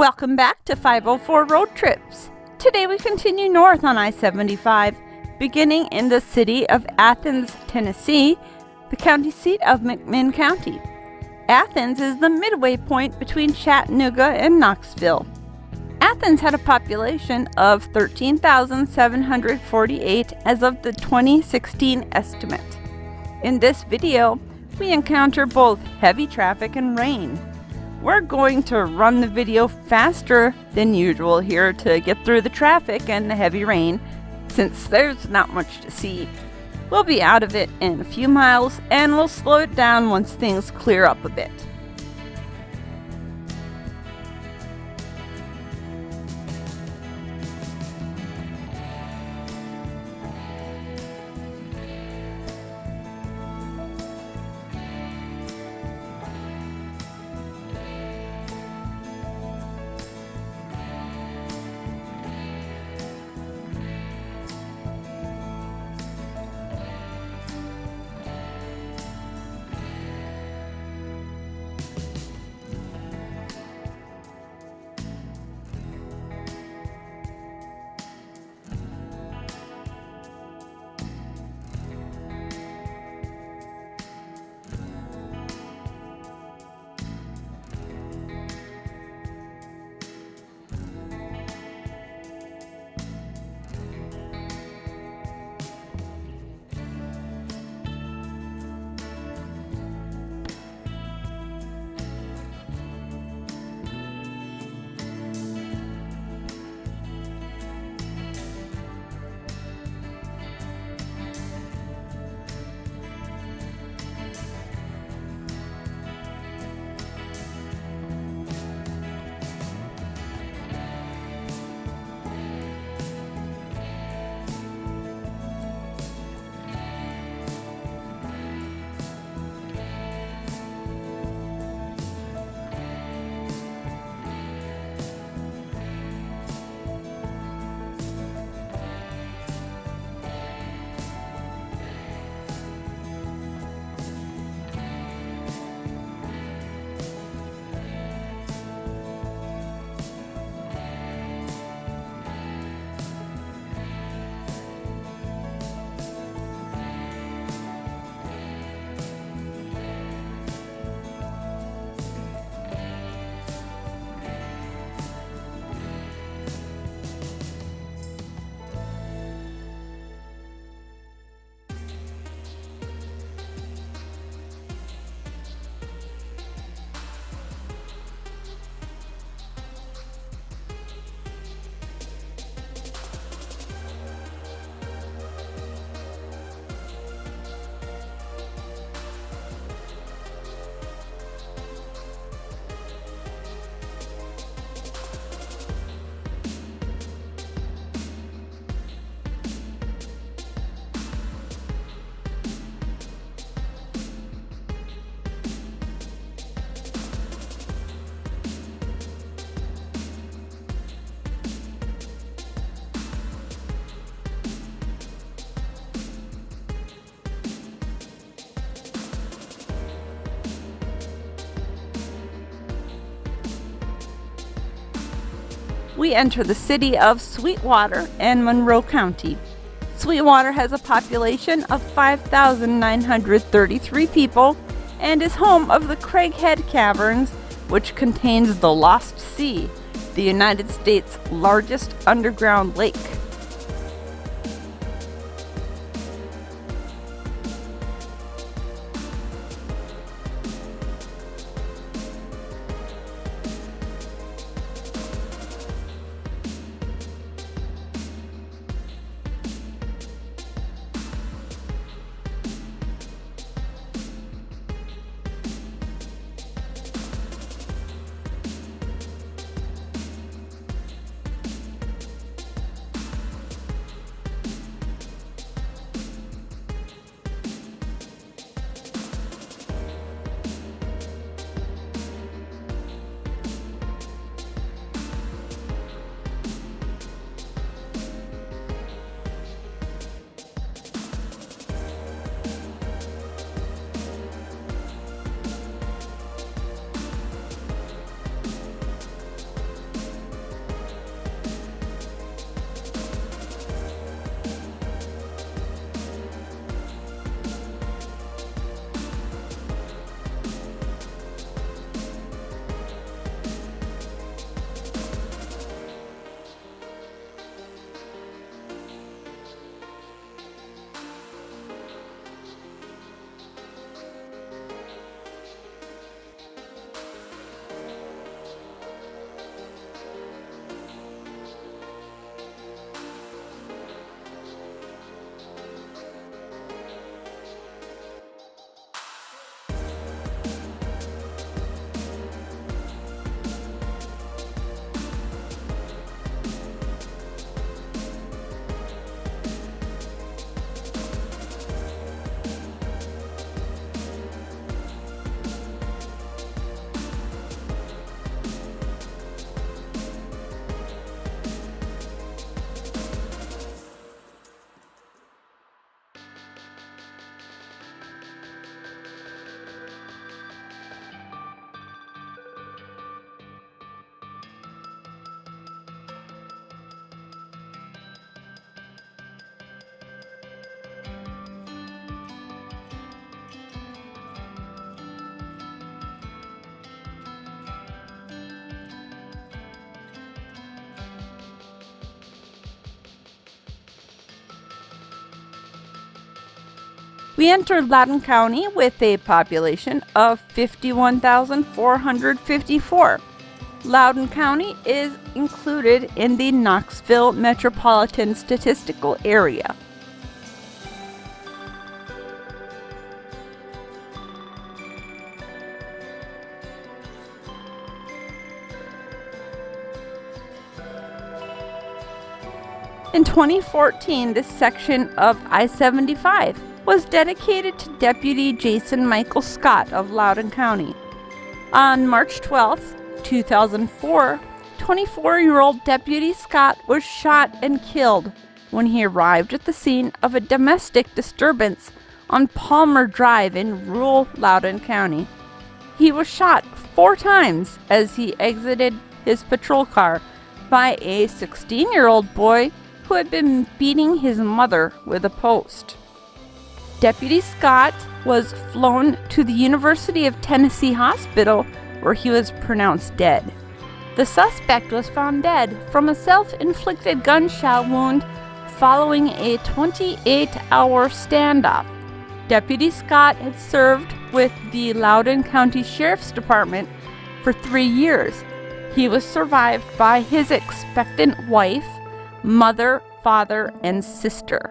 Welcome back to 504 Road Trips. Today we continue north on I-75, beginning in the city of Athens, Tennessee, the county seat of McMinn County. Athens is the midway point between Chattanooga and Knoxville. Athens had a population of 13,748 as of the 2016 estimate. In this video, we encounter both heavy traffic and rain. We're going to run the video faster than usual here to get through the traffic and the heavy rain, since there's not much to see. We'll be out of it in a few miles, and we'll slow it down once things clear up a bit. We enter the city of Sweetwater and Monroe County. Sweetwater has a population of 5,933 people and is home of the Craighead Caverns, which contains the Lost Sea, the United States' largest underground lake. We entered Loudon County with a population of 51,454. Loudon County is included in the Knoxville Metropolitan Statistical Area. In 2014, this section of I-75 was dedicated to Deputy Jason Michael Scott of Loudon County. On March 12, 2004, 24-year-old Deputy Scott was shot and killed when he arrived at the scene of a domestic disturbance on Palmer Drive in rural Loudon County. He was shot 4 times as he exited his patrol car by a 16-year-old boy who had been beating his mother with a post. Deputy Scott was flown to the University of Tennessee Hospital, where he was pronounced dead. The suspect was found dead from a self-inflicted gunshot wound following a 28-hour standoff. Deputy Scott had served with the Loudon County Sheriff's Department for 3 years. He was survived by his expectant wife, mother, father, and sister.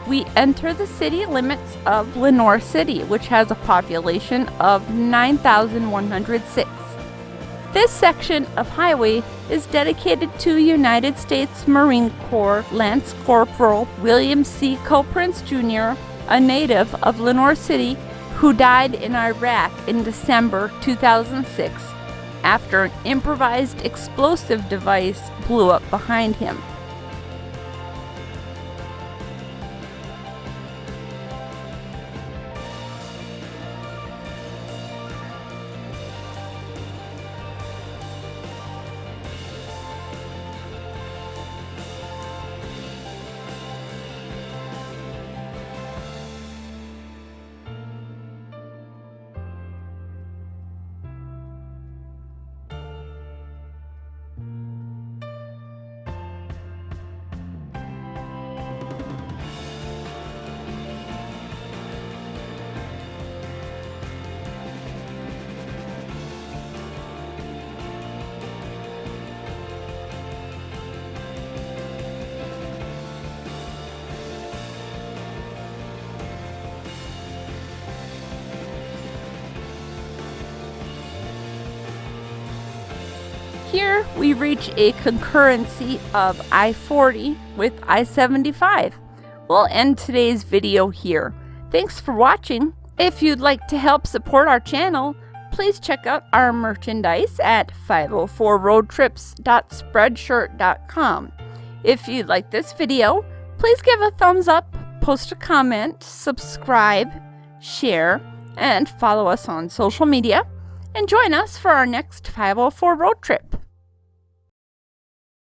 we enter the city limits of Lenoir City, which has a population of 9,106. This section of highway is dedicated to United States Marine Corps Lance Corporal William C. Coprince Jr., a native of Lenoir City who died in Iraq in December 2006 after an improvised explosive device blew up behind him. Here we reach a concurrency of I-40 with I-75. We'll end today's video here. Thanks for watching. If you'd like to help support our channel, please check out our merchandise at 504roadtrips.spreadshirt.com. If you like this video, please give a thumbs up, post a comment, subscribe, share, and follow us on social media. And join us for our next 504 road trip.